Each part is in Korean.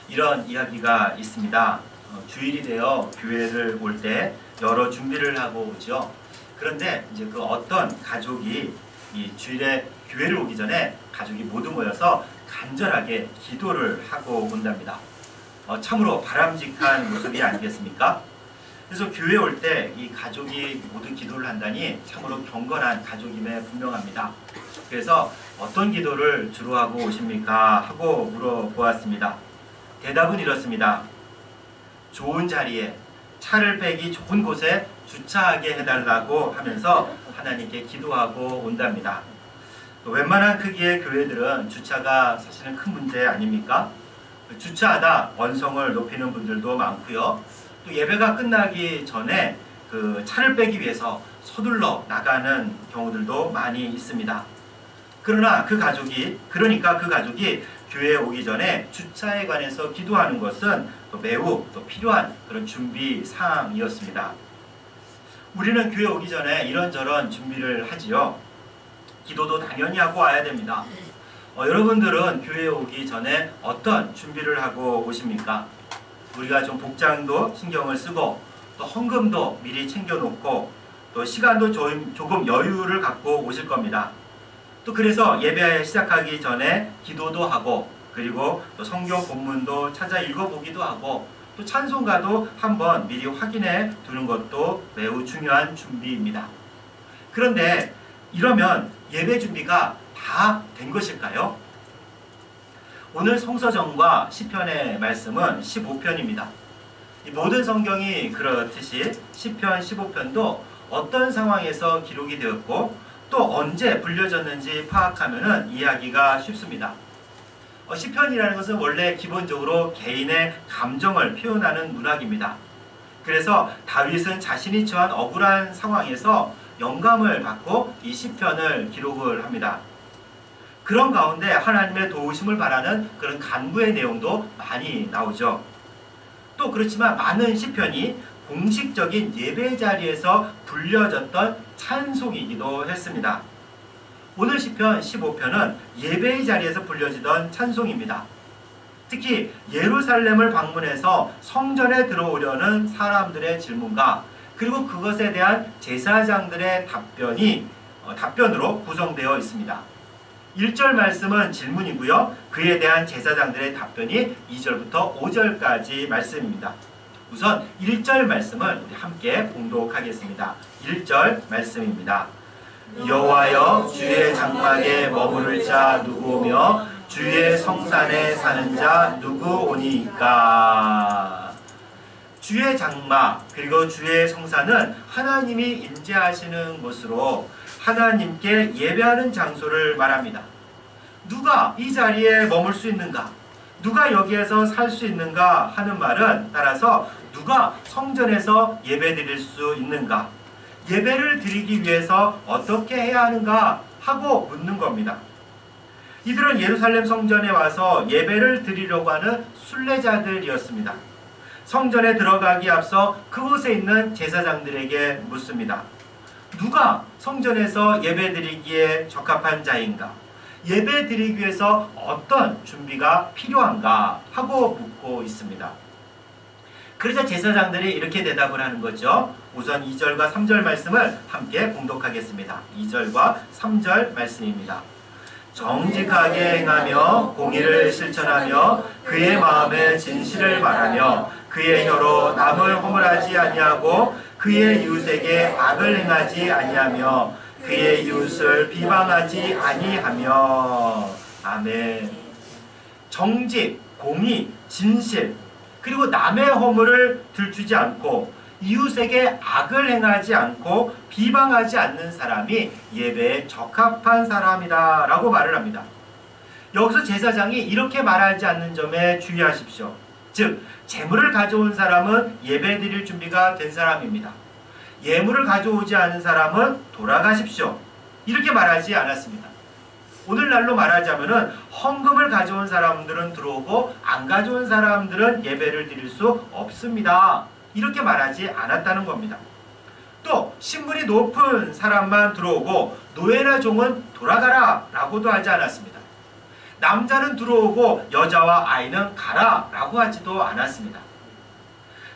이런 이야기가 있습니다. 주일이 되어 교회를 올 때 여러 준비를 하고 오죠. 그런데 이제 그 어떤 가족이 이 주일에 교회를 오기 전에 가족이 모두 모여서 간절하게 기도를 하고 온답니다. 참으로 바람직한 모습이 아니겠습니까? 그래서 교회 올 때 이 가족이 모두 기도를 한다니 참으로 경건한 가족임에 분명합니다. 그래서 어떤 기도를 주로 하고 오십니까? 하고 물어보았습니다. 대답은 이렇습니다. 좋은 자리에 차를 빼기 좋은 곳에 주차하게 해달라고 하면서 하나님께 기도하고 온답니다. 웬만한 크기의 교회들은 주차가 사실은 큰 문제 아닙니까? 주차하다 원성을 높이는 분들도 많고요. 또 예배가 끝나기 전에 그 차를 빼기 위해서 서둘러 나가는 경우들도 많이 있습니다. 그러니까 그 가족이 교회에 오기 전에 주차에 관해서 기도하는 것은 매우 필요한 그런 준비 사항이었습니다. 우리는 교회 오기 전에 이런저런 준비를 하지요. 기도도 당연히 하고 와야 됩니다. 여러분들은 교회에 오기 전에 어떤 준비를 하고 오십니까? 우리가 좀 복장도 신경을 쓰고 또 헌금도 미리 챙겨놓고 또 시간도 조금 여유를 갖고 오실 겁니다. 또 그래서 예배 시작하기 전에 기도도 하고 그리고 또 성경 본문도 찾아 읽어보기도 하고 또 찬송가도 한번 미리 확인해 두는 것도 매우 중요한 준비입니다. 그런데 이러면 예배 준비가 다 된 것일까요? 오늘 성서정과 시편의 말씀은 15편입니다. 이 모든 성경이 그렇듯이 시편 15편도 어떤 상황에서 기록이 되었고 또 언제 불려졌는지 파악하면 이해하기가 쉽습니다. 시편이라는 것은 원래 기본적으로 개인의 감정을 표현하는 문학입니다. 그래서 다윗은 자신이 처한 억울한 상황에서 영감을 받고 이 시편을 기록을 합니다. 그런 가운데 하나님의 도우심을 바라는 그런 간구의 내용도 많이 나오죠. 또 그렇지만 많은 시편이 공식적인 예배 자리에서 불려졌던 찬송이기도 했습니다. 오늘 시편 15편은 예배의 자리에서 불려지던 찬송입니다. 특히 예루살렘을 방문해서 성전에 들어오려는 사람들의 질문과 그리고 그것에 대한 제사장들의 답변으로 구성되어 있습니다. 1절 말씀은 질문이고요. 그에 대한 제사장들의 답변이 2절부터 5절까지 말씀입니다. 우선 1절 말씀을 우리 함께 봉독하겠습니다. 1절 말씀입니다. 여호와여 주의 장막에 머무를 자 누구오며 주의 성산에 사는 자 누구오니까. 주의 장막 그리고 주의 성산은 하나님이 임재하시는 곳으로 하나님께 예배하는 장소를 말합니다. 누가 이 자리에 머물 수 있는가? 누가 여기에서 살 수 있는가 하는 말은 따라서 누가 성전에서 예배 드릴 수 있는가? 예배를 드리기 위해서 어떻게 해야 하는가 하고 묻는 겁니다. 이들은 예루살렘 성전에 와서 예배를 드리려고 하는 순례자들이었습니다. 성전에 들어가기 앞서 그곳에 있는 제사장들에게 묻습니다. 누가 성전에서 예배 드리기에 적합한 자인가? 예배 드리기 위해서 어떤 준비가 필요한가? 하고 묻고 있습니다. 그래서 제사장들이 이렇게 대답을 하는 거죠. 우선 2절과 3절 말씀을 함께 봉독하겠습니다. 2절과 3절 말씀입니다. 정직하게 행하며 공의를 실천하며 그의 마음에 진실을 말하며 그의 혀로 남을 허물하지 아니하고 그의 이웃에게 악을 행하지 아니하며 그의 이웃을 비방하지 아니하며. 아멘. 정직, 공의, 진실 그리고 남의 허물을 들추지 않고 이웃에게 악을 행하지 않고 비방하지 않는 사람이 예배에 적합한 사람이다 라고 말을 합니다. 여기서 제사장이 이렇게 말하지 않는 점에 주의하십시오. 즉 제물을 가져온 사람은 예배 드릴 준비가 된 사람입니다. 예물을 가져오지 않은 사람은 돌아가십시오. 이렇게 말하지 않았습니다. 오늘날로 말하자면 헌금을 가져온 사람들은 들어오고 안 가져온 사람들은 예배를 드릴 수 없습니다. 이렇게 말하지 않았다는 겁니다. 또 신분이 높은 사람만 들어오고 노예나 종은 돌아가라 라고도 하지 않았습니다. 남자는 들어오고 여자와 아이는 가라 라고 하지도 않았습니다.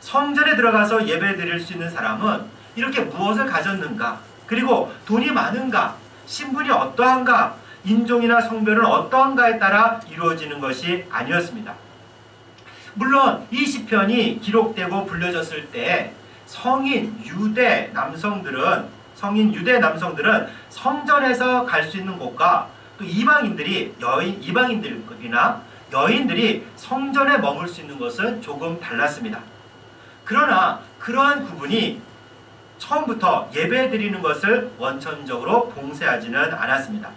성전에 들어가서 예배 드릴 수 있는 사람은 이렇게 무엇을 가졌는가, 그리고 돈이 많은가, 신분이 어떠한가, 인종이나 성별은 어떠한가에 따라 이루어지는 것이 아니었습니다. 물론 이 시편이 기록되고 불려졌을 때 성인 유대 남성들은 성전에서 갈 수 있는 곳과 또 이방인들이나 여인들이 성전에 머물 수 있는 것은 조금 달랐습니다. 그러나 그러한 구분이 처음부터 예배 드리는 것을 원천적으로 봉쇄하지는 않았습니다.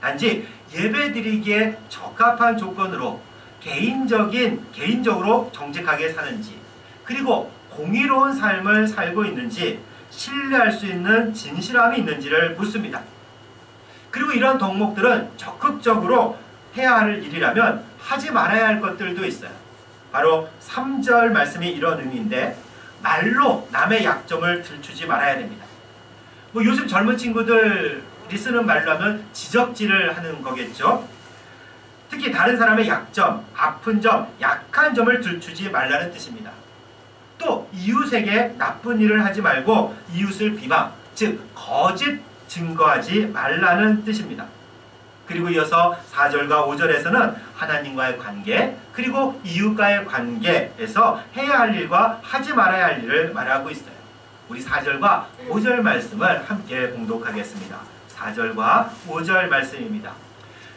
단지 예배 드리기에 적합한 조건으로 개인적으로 정직하게 사는지, 그리고 공의로운 삶을 살고 있는지, 신뢰할 수 있는 진실함이 있는지를 묻습니다. 그리고 이런 덕목들은 적극적으로 해야 할 일이라면 하지 말아야 할 것들도 있어요. 바로 3절 말씀이 이런 의미인데, 말로 남의 약점을 들추지 말아야 됩니다. 요즘 젊은 친구들이 쓰는 말로 하면 지적질을 하는 거겠죠. 특히 다른 사람의 약점, 아픈 점, 약한 점을 들추지 말라는 뜻입니다. 또 이웃에게 나쁜 일을 하지 말고 이웃을 비방, 즉 거짓 증거하지 말라는 뜻입니다. 그리고 이어서 4절과 5절에서는 하나님과의 관계, 그리고 이웃과의 관계에서 해야 할 일과 하지 말아야 할 일을 말하고 있어요. 우리 4절과 5절 말씀을 함께 봉독하겠습니다. 4절과 5절 말씀입니다.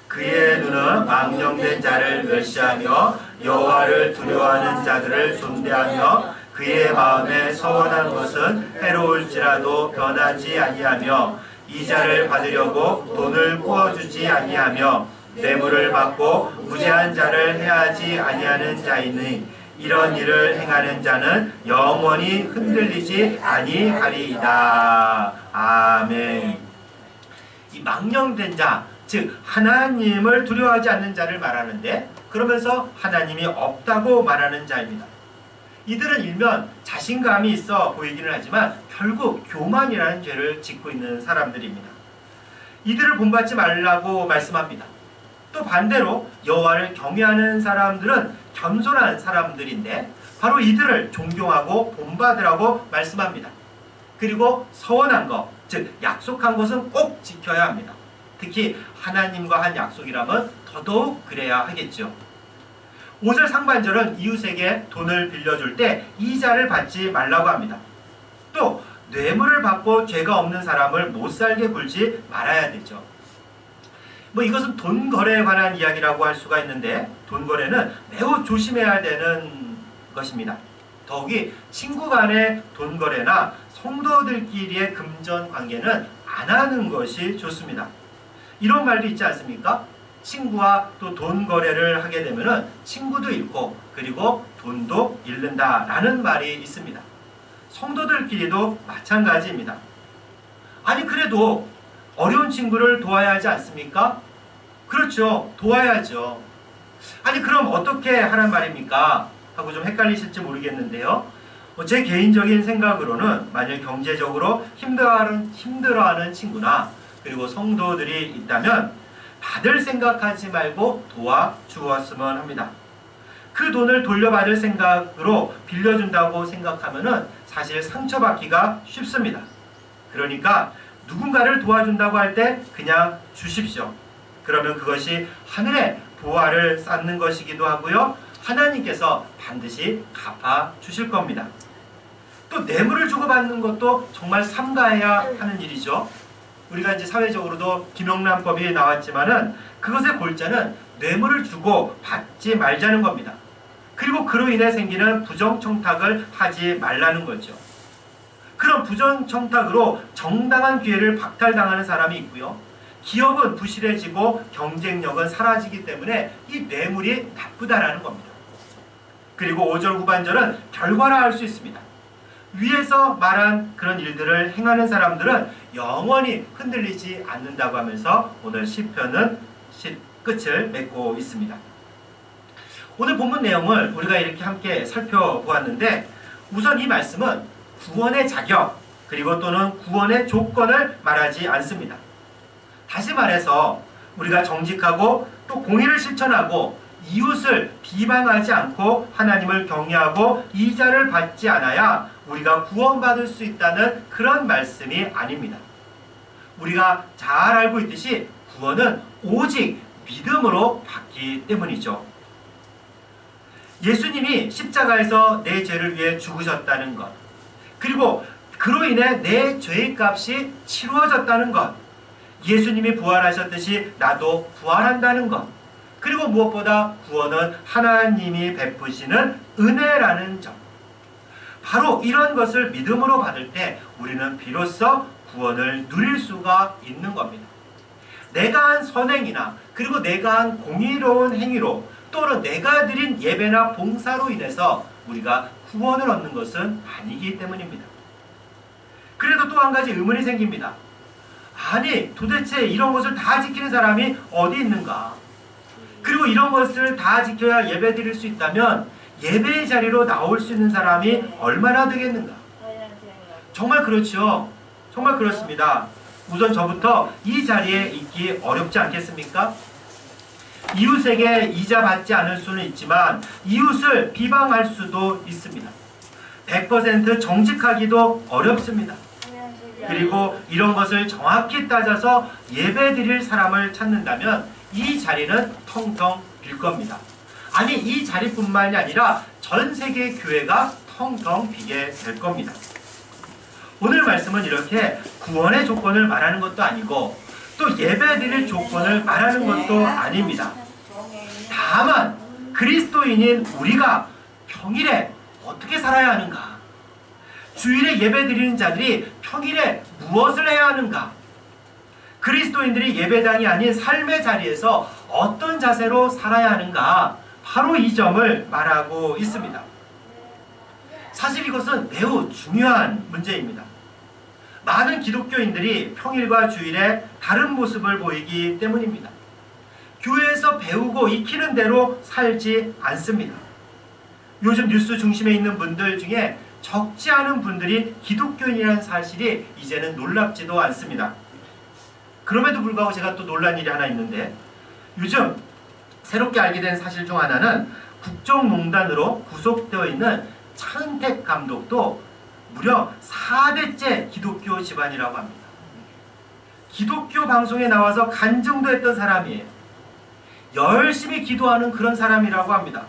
그의 눈은 망령된 자를 멸시하며 여호와를 두려워하는 자들을 존대하며 그의 마음에 서원한 것은 해로울지라도 변하지 아니하며 이자를 받으려고 돈을 구워주지 아니하며 뇌물을 받고 무죄한 자를 해하지 아니하는 자이니 이런 일을 행하는 자는 영원히 흔들리지 아니하리이다. 아멘. 이 망령된 자, 즉 하나님을 두려워하지 않는 자를 말하는데, 그러면서 하나님이 없다고 말하는 자입니다. 이들은 일면 자신감이 있어 보이기는 하지만 결국 교만이라는 죄를 짓고 있는 사람들입니다. 이들을 본받지 말라고 말씀합니다. 또 반대로 여호와를 경외하는 사람들은 겸손한 사람들인데 바로 이들을 존경하고 본받으라고 말씀합니다. 그리고 서원한 것, 즉 약속한 것은 꼭 지켜야 합니다. 특히 하나님과 한 약속이라면 더더욱 그래야 하겠죠. 5절 상반절은 이웃에게 돈을 빌려줄 때 이자를 받지 말라고 합니다. 또 뇌물을 받고 죄가 없는 사람을 못살게 굴지 말아야 되죠. 이것은 돈 거래에 관한 이야기라고 할 수가 있는데, 돈 거래는 매우 조심해야 되는 것입니다. 더욱이 친구 간의 돈 거래나 성도들끼리의 금전 관계는 안 하는 것이 좋습니다. 이런 말도 있지 않습니까? 친구와 또 돈 거래를 하게 되면 친구도 잃고 그리고 돈도 잃는다라는 말이 있습니다. 성도들끼리도 마찬가지입니다. 아니 그래도 어려운 친구를 도와야 하지 않습니까? 그렇죠. 도와야죠. 아니 그럼 어떻게 하란 말입니까? 하고 좀 헷갈리실지 모르겠는데요. 제 개인적인 생각으로는 만일 경제적으로 힘들어하는 친구나 그리고 성도들이 있다면 받을 생각하지 말고 도와주었으면 합니다. 그 돈을 돌려받을 생각으로 빌려준다고 생각하면 사실 상처받기가 쉽습니다. 그러니까 누군가를 도와준다고 할 때 그냥 주십시오. 그러면 그것이 하늘의 보화를 쌓는 것이기도 하고요. 하나님께서 반드시 갚아주실 겁니다. 또 뇌물을 주고받는 것도 정말 삼가해야 하는 일이죠. 우리가 이제 사회적으로도 김영란법이 나왔지만은 그것의 골자는 뇌물을 주고 받지 말자는 겁니다. 그리고 그로 인해 생기는 부정청탁을 하지 말라는 거죠. 그런 부정청탁으로 정당한 기회를 박탈당하는 사람이 있고요. 기업은 부실해지고 경쟁력은 사라지기 때문에 이 뇌물이 나쁘다라는 겁니다. 그리고 5절 후반절은 결과라 할 수 있습니다. 위에서 말한 그런 일들을 행하는 사람들은 영원히 흔들리지 않는다고 하면서 오늘 시편은 끝을 맺고 있습니다. 오늘 본문 내용을 우리가 이렇게 함께 살펴보았는데, 우선 이 말씀은 구원의 자격 그리고 또는 구원의 조건을 말하지 않습니다. 다시 말해서 우리가 정직하고 또 공의를 실천하고 이웃을 비방하지 않고 하나님을 경외하고 이자를 받지 않아야 우리가 구원받을 수 있다는 그런 말씀이 아닙니다. 우리가 잘 알고 있듯이 구원은 오직 믿음으로 받기 때문이죠. 예수님이 십자가에서 내 죄를 위해 죽으셨다는 것, 그리고 그로 인해 내 죄의 값이 치루어졌다는 것, 예수님이 부활하셨듯이 나도 부활한다는 것, 그리고 무엇보다 구원은 하나님이 베푸시는 은혜라는 점, 바로 이런 것을 믿음으로 받을 때 우리는 비로소 구원을 누릴 수가 있는 겁니다. 내가 한 선행이나 그리고 내가 한 공의로운 행위로 또는 내가 드린 예배나 봉사로 인해서 우리가 구원을 얻는 것은 아니기 때문입니다. 그래도 또 한 가지 의문이 생깁니다. 아니, 도대체 이런 것을 다 지키는 사람이 어디 있는가? 그리고 이런 것을 다 지켜야 예배 드릴 수 있다면 예배의 자리로 나올 수 있는 사람이 얼마나 되겠는가? 정말 그렇죠. 정말 그렇습니다. 우선 저부터 이 자리에 있기 어렵지 않겠습니까? 이웃에게 이자 받지 않을 수는 있지만 이웃을 비방할 수도 있습니다. 100% 정직하기도 어렵습니다. 그리고 이런 것을 정확히 따져서 예배 드릴 사람을 찾는다면 이 자리는 텅텅 빌 겁니다. 아니, 이 자리뿐만이 아니라 전 세계 교회가 텅텅 비게 될 겁니다. 오늘 말씀은 이렇게 구원의 조건을 말하는 것도 아니고 또 예배 드릴 조건을 말하는 것도 아닙니다. 다만 그리스도인인 우리가 평일에 어떻게 살아야 하는가? 주일에 예배 드리는 자들이 평일에 무엇을 해야 하는가? 그리스도인들이 예배당이 아닌 삶의 자리에서 어떤 자세로 살아야 하는가? 바로 이 점을 말하고 있습니다. 사실 이것은 매우 중요한 문제입니다. 많은 기독교인들이 평일과 주일에 다른 모습을 보이기 때문입니다. 교회에서 배우고 익히는 대로 살지 않습니다. 요즘 뉴스 중심에 있는 분들 중에 적지 않은 분들이 기독교인이라는 사실이 이제는 놀랍지도 않습니다. 그럼에도 불구하고 제가 또 놀란 일이 하나 있는데, 요즘 새롭게 알게 된 사실 중 하나는 국정농단으로 구속되어 있는 차은택 감독도 무려 4대째 기독교 집안이라고 합니다. 기독교 방송에 나와서 간증도 했던 사람이에요. 열심히 기도하는 그런 사람이라고 합니다.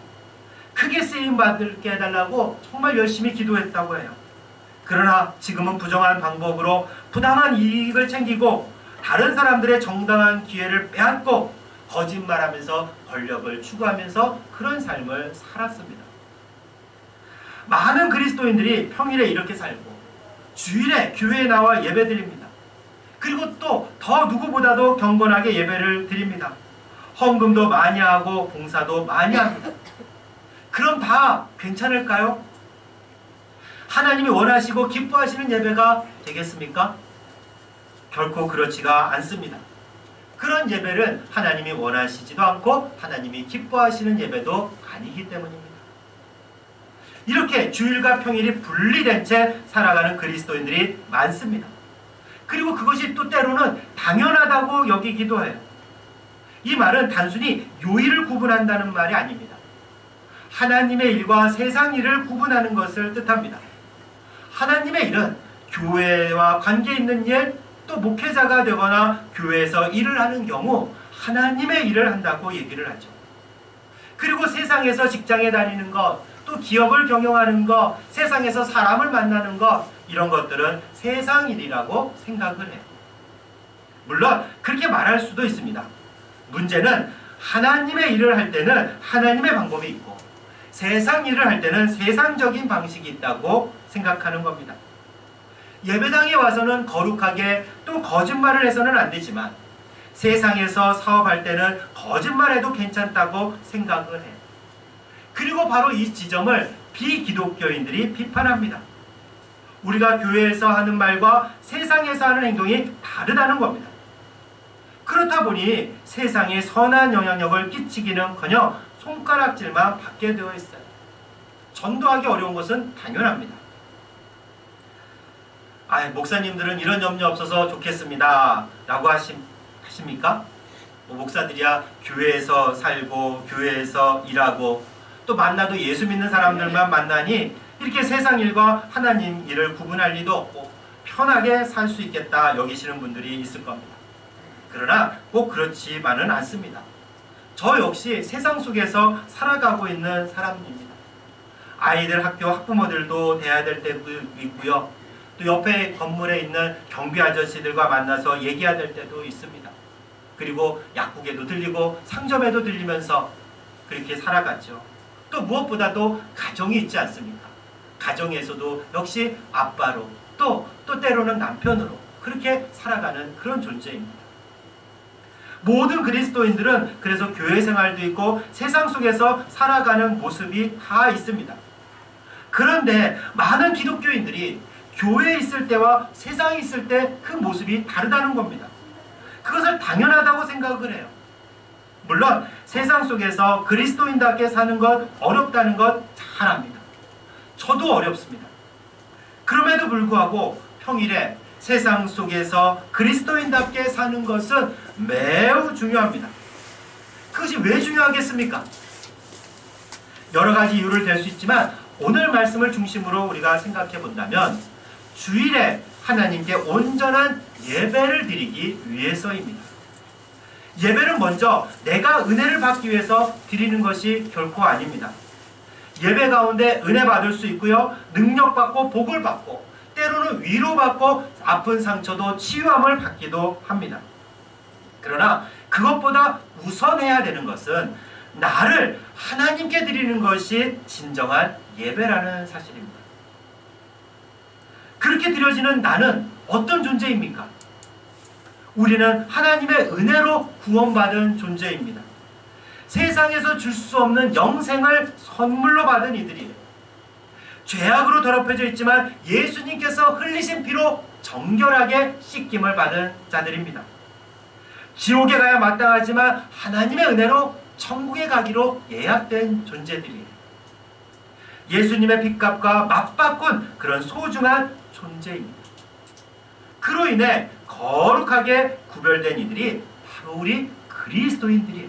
크게 쓰임받게 해달라고 정말 열심히 기도했다고 해요. 그러나 지금은 부정한 방법으로 부당한 이익을 챙기고 다른 사람들의 정당한 기회를 빼앗고 거짓말하면서 권력을 추구하면서 그런 삶을 살았습니다. 많은 그리스도인들이 평일에 이렇게 살고 주일에 교회에 나와 예배드립니다. 그리고 또 더 누구보다도 경건하게 예배를 드립니다. 헌금도 많이 하고 봉사도 많이 합니다. 그럼 다 괜찮을까요? 하나님이 원하시고 기뻐하시는 예배가 되겠습니까? 결코 그렇지가 않습니다. 그런 예배를 하나님이 원하시지도 않고 하나님이 기뻐하시는 예배도 아니기 때문입니다. 이렇게 주일과 평일이 분리된 채 살아가는 그리스도인들이 많습니다. 그리고 그것이 또 때로는 당연하다고 여기기도 해요. 이 말은 단순히 요일을 구분한다는 말이 아닙니다. 하나님의 일과 세상 일을 구분하는 것을 뜻합니다. 하나님의 일은 교회와 관계 있는 일, 또 목회자가 되거나 교회에서 일을 하는 경우 하나님의 일을 한다고 얘기를 하죠. 그리고 세상에서 직장에 다니는 것, 또 기업을 경영하는 것, 세상에서 사람을 만나는 것, 이런 것들은 세상 일이라고 생각을 해요. 물론 그렇게 말할 수도 있습니다. 문제는 하나님의 일을 할 때는 하나님의 방법이 있고 세상 일을 할 때는 세상적인 방식이 있다고 생각하는 겁니다. 예배당에 와서는 거룩하게 또 거짓말을 해서는 안 되지만 세상에서 사업할 때는 거짓말해도 괜찮다고 생각을 해요. 그리고 바로 이 지점을 비기독교인들이 비판합니다. 우리가 교회에서 하는 말과 세상에서 하는 행동이 다르다는 겁니다. 그렇다 보니 세상에 선한 영향력을 끼치기는커녕 손가락질만 받게 되어 있어요. 전도하기 어려운 것은 당연합니다. 목사님들은 이런 염려 없어서 좋겠습니다 라고 하십니까? 목사들이야 교회에서 살고 교회에서 일하고 또 만나도 예수 믿는 사람들만 만나니 이렇게 세상 일과 하나님 일을 구분할 리도 없고 편하게 살 수 있겠다 여기시는 분들이 있을 겁니다. 그러나 꼭 그렇지만은 않습니다. 저 역시 세상 속에서 살아가고 있는 사람입니다. 아이들 학교 학부모들도 돼야 될 때도 있고요. 또 옆에 건물에 있는 경비 아저씨들과 만나서 얘기해야 될 때도 있습니다. 그리고 약국에도 들리고 상점에도 들리면서 그렇게 살아갔죠. 또 무엇보다도 가정이 있지 않습니까? 가정에서도 역시 아빠로 또 때로는 남편으로 그렇게 살아가는 그런 존재입니다. 모든 그리스도인들은 그래서 교회 생활도 있고 세상 속에서 살아가는 모습이 다 있습니다. 그런데 많은 기독교인들이 교회에 있을 때와 세상에 있을 때 그 모습이 다르다는 겁니다. 그것을 당연하다고 생각을 해요. 물론 세상 속에서 그리스도인답게 사는 것 어렵다는 것 잘 압니다. 저도 어렵습니다. 그럼에도 불구하고 평일에 세상 속에서 그리스도인답게 사는 것은 매우 중요합니다. 그것이 왜 중요하겠습니까? 여러 가지 이유를 댈 수 있지만 오늘 말씀을 중심으로 우리가 생각해 본다면 주일에 하나님께 온전한 예배를 드리기 위해서입니다. 예배는 먼저 내가 은혜를 받기 위해서 드리는 것이 결코 아닙니다. 예배 가운데 은혜 받을 수 있고요. 능력받고 복을 받고 때로는 위로받고 아픈 상처도 치유함을 받기도 합니다. 그러나 그것보다 우선해야 되는 것은 나를 하나님께 드리는 것이 진정한 예배라는 사실입니다. 그렇게 드려지는 나는 어떤 존재입니까? 우리는 하나님의 은혜로 구원받은 존재입니다. 세상에서 줄 수 없는 영생을 선물로 받은 이들이에요. 죄악으로 더럽혀져 있지만 예수님께서 흘리신 피로 정결하게 씻김을 받은 자들입니다. 지옥에 가야 마땅하지만 하나님의 은혜로 천국에 가기로 예약된 존재들이에요. 예수님의 핏값과 맞바꾼 그런 소중한 존재입니다. 그로 인해 거룩하게 구별된 이들이 바로 우리 그리스도인들이에요.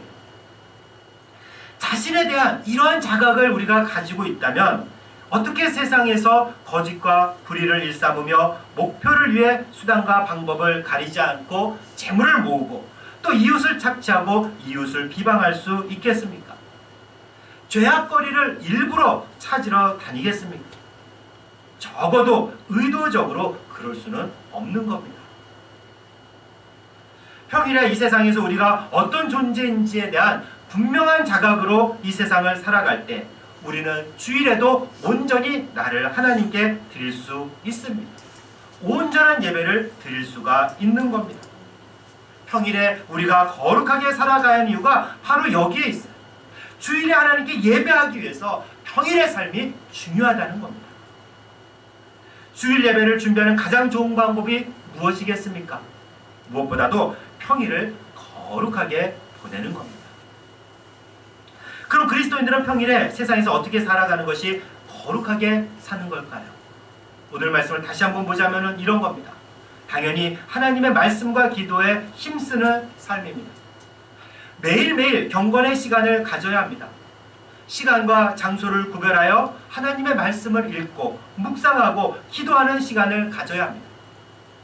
자신에 대한 이러한 자각을 우리가 가지고 있다면 어떻게 세상에서 거짓과 불의를 일삼으며 목표를 위해 수단과 방법을 가리지 않고 재물을 모으고 또 이웃을 착취하고 이웃을 비방할 수 있겠습니까? 죄악거리를 일부러 찾으러 다니겠습니까? 적어도 의도적으로 그럴 수는 없는 겁니다. 평일에 이 세상에서 우리가 어떤 존재인지에 대한 분명한 자각으로 이 세상을 살아갈 때 우리는 주일에도 온전히 나를 하나님께 드릴 수 있습니다. 온전한 예배를 드릴 수가 있는 겁니다. 평일에 우리가 거룩하게 살아가야 하는 이유가 바로 여기에 있어요. 주일에 하나님께 예배하기 위해서 평일의 삶이 중요하다는 겁니다. 주일 예배를 준비하는 가장 좋은 방법이 무엇이겠습니까? 무엇보다도 평일을 거룩하게 보내는 겁니다. 그럼 그리스도인들은 평일에 세상에서 어떻게 살아가는 것이 거룩하게 사는 걸까요? 오늘 말씀을 다시 한번 보자면 이런 겁니다. 당연히 하나님의 말씀과 기도에 힘쓰는 삶입니다. 매일매일 경건의 시간을 가져야 합니다. 시간과 장소를 구별하여 하나님의 말씀을 읽고 묵상하고 기도하는 시간을 가져야 합니다.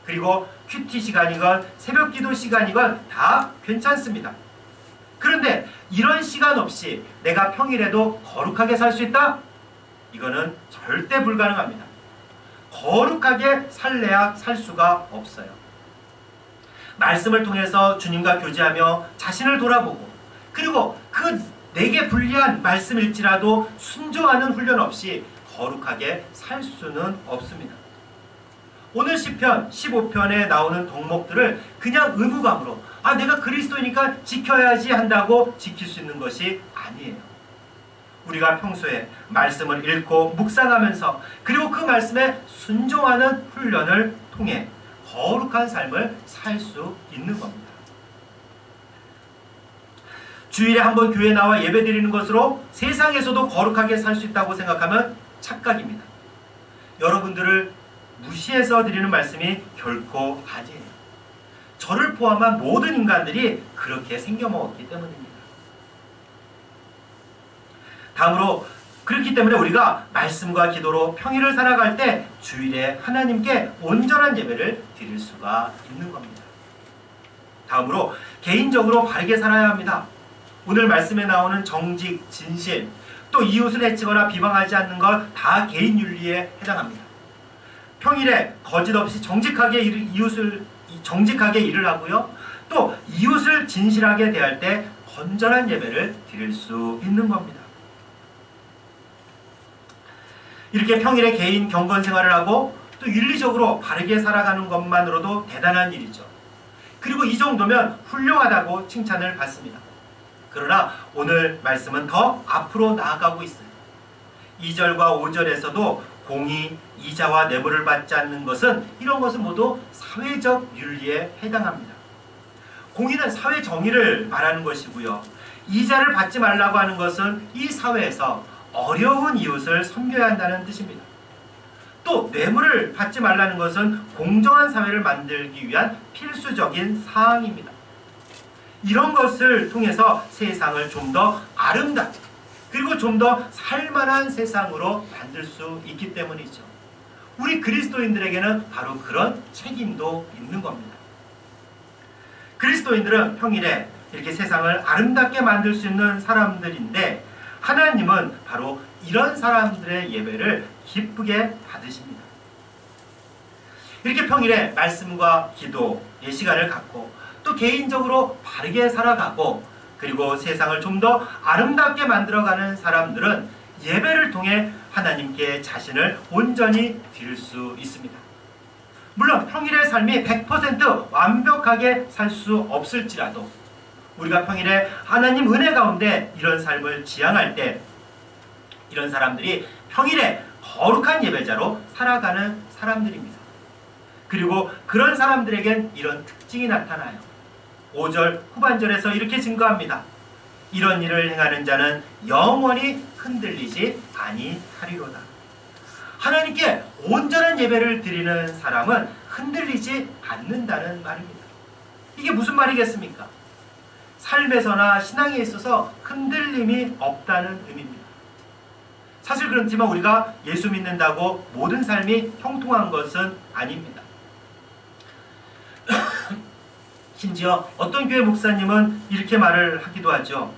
그리고 큐티 시간이건 새벽 기도 시간이건 다 괜찮습니다. 그런데 이런 시간 없이 내가 평일에도 거룩하게 살 수 있다? 이거는 절대 불가능합니다. 거룩하게 살래야 살 수가 없어요. 말씀을 통해서 주님과 교제하며 자신을 돌아보고 그리고 그 내게 불리한 말씀일지라도 순종하는 훈련 없이 거룩하게 살 수는 없습니다. 오늘 시편 15편에 나오는 덕목들을 그냥 의무감으로 내가 그리스도니까 지켜야지 한다고 지킬 수 있는 것이 아니에요. 우리가 평소에 말씀을 읽고 묵상하면서 그리고 그 말씀에 순종하는 훈련을 통해 거룩한 삶을 살 수 있는 겁니다. 주일에 한번 교회에 나와 예배드리는 것으로 세상에서도 거룩하게 살 수 있다고 생각하면 착각입니다. 여러분들을 무시해서 드리는 말씀이 결코 아니에요. 저를 포함한 모든 인간들이 그렇게 생겨먹었기 때문입니다. 다음으로 그렇기 때문에 우리가 말씀과 기도로 평일을 살아갈 때 주일에 하나님께 온전한 예배를 드릴 수가 있는 겁니다. 다음으로 개인적으로 바르게 살아야 합니다. 오늘 말씀에 나오는 정직, 진실, 또 이웃을 해치거나 비방하지 않는 것 다 개인 윤리에 해당합니다. 평일에 거짓 없이 정직하게 일을 하고요. 또 이웃을 진실하게 대할 때 건전한 예배를 드릴 수 있는 겁니다. 이렇게 평일에 개인 경건 생활을 하고 또 윤리적으로 바르게 살아가는 것만으로도 대단한 일이죠. 그리고 이 정도면 훌륭하다고 칭찬을 받습니다. 그러나 오늘 말씀은 더 앞으로 나아가고 있어요. 2절과 5절에서도 공의, 이자와 뇌물을 받지 않는 것은 이런 것은 모두 사회적 윤리에 해당합니다. 공의는 사회 정의를 말하는 것이고요. 이자를 받지 말라고 하는 것은 이 사회에서 어려운 이웃을 섬겨야 한다는 뜻입니다. 또 뇌물을 받지 말라는 것은 공정한 사회를 만들기 위한 필수적인 사항입니다. 이런 것을 통해서 세상을 좀 더 아름답게 그리고 좀 더 살만한 세상으로 만들 수 있기 때문이죠. 우리 그리스도인들에게는 바로 그런 책임도 있는 겁니다. 그리스도인들은 평일에 이렇게 세상을 아름답게 만들 수 있는 사람들인데 하나님은 바로 이런 사람들의 예배를 기쁘게 받으십니다. 이렇게 평일에 말씀과 기도의 시간을 갖고 또 개인적으로 바르게 살아가고 그리고 세상을 좀 더 아름답게 만들어가는 사람들은 예배를 통해 하나님께 자신을 온전히 드릴 수 있습니다. 물론 평일의 삶이 100% 완벽하게 살 수 없을지라도 우리가 평일에 하나님 은혜 가운데 이런 삶을 지향할 때 이런 사람들이 평일에 거룩한 예배자로 살아가는 사람들입니다. 그리고 그런 사람들에겐 이런 특징이 나타나요. 5절 후반절에서 이렇게 증거합니다. 이런 일을 행하는 자는 영원히 흔들리지 아니하리로다. 하나님께 온전한 예배를 드리는 사람은 흔들리지 않는다는 말입니다. 이게 무슨 말이겠습니까? 삶에서나 신앙에 있어서 흔들림이 없다는 의미입니다. 사실 그렇지만 우리가 예수 믿는다고 모든 삶이 형통한 것은 아닙니다. 심지어 어떤 교회 목사님은 이렇게 말을 하기도 하죠.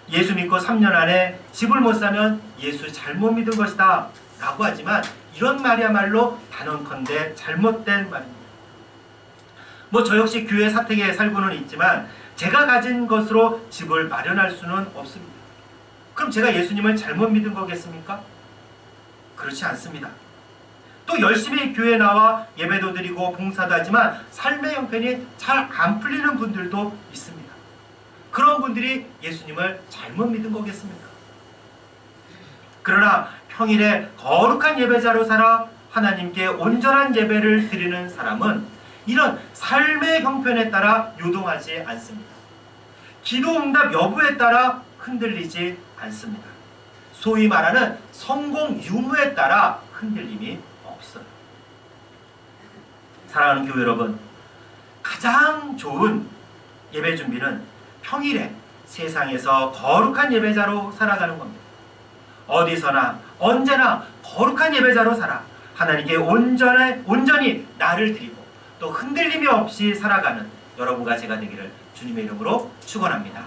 예수 믿고 3년 안에 집을 못 사면 예수 잘못 믿은 것이다 라고 하지만 이런 말이야말로 단언컨대 잘못된 말입니다. 저 역시 교회 사택에 살고는 있지만 제가 가진 것으로 집을 마련할 수는 없습니다. 그럼 제가 예수님을 잘못 믿은 거겠습니까? 그렇지 않습니다. 또 열심히 교회에 나와 예배도 드리고 봉사도 하지만 삶의 형편이 잘 안 풀리는 분들도 있습니다. 그런 분들이 예수님을 잘못 믿은 거겠습니까? 그러나 평일에 거룩한 예배자로 살아 하나님께 온전한 예배를 드리는 사람은 이런 삶의 형편에 따라 요동하지 않습니다. 기도 응답 여부에 따라 흔들리지 않습니다. 소위 말하는 성공 유무에 따라 흔들림이 없어요. 사랑하는 교회 여러분, 가장 좋은 예배 준비는 평일에 세상에서 거룩한 예배자로 살아가는 겁니다. 어디서나 언제나 거룩한 예배자로 살아 하나님께 온전히 나를 드리고 또 흔들림이 없이 살아가는 여러분과 제가 되기를 주님의 이름으로 축원합니다.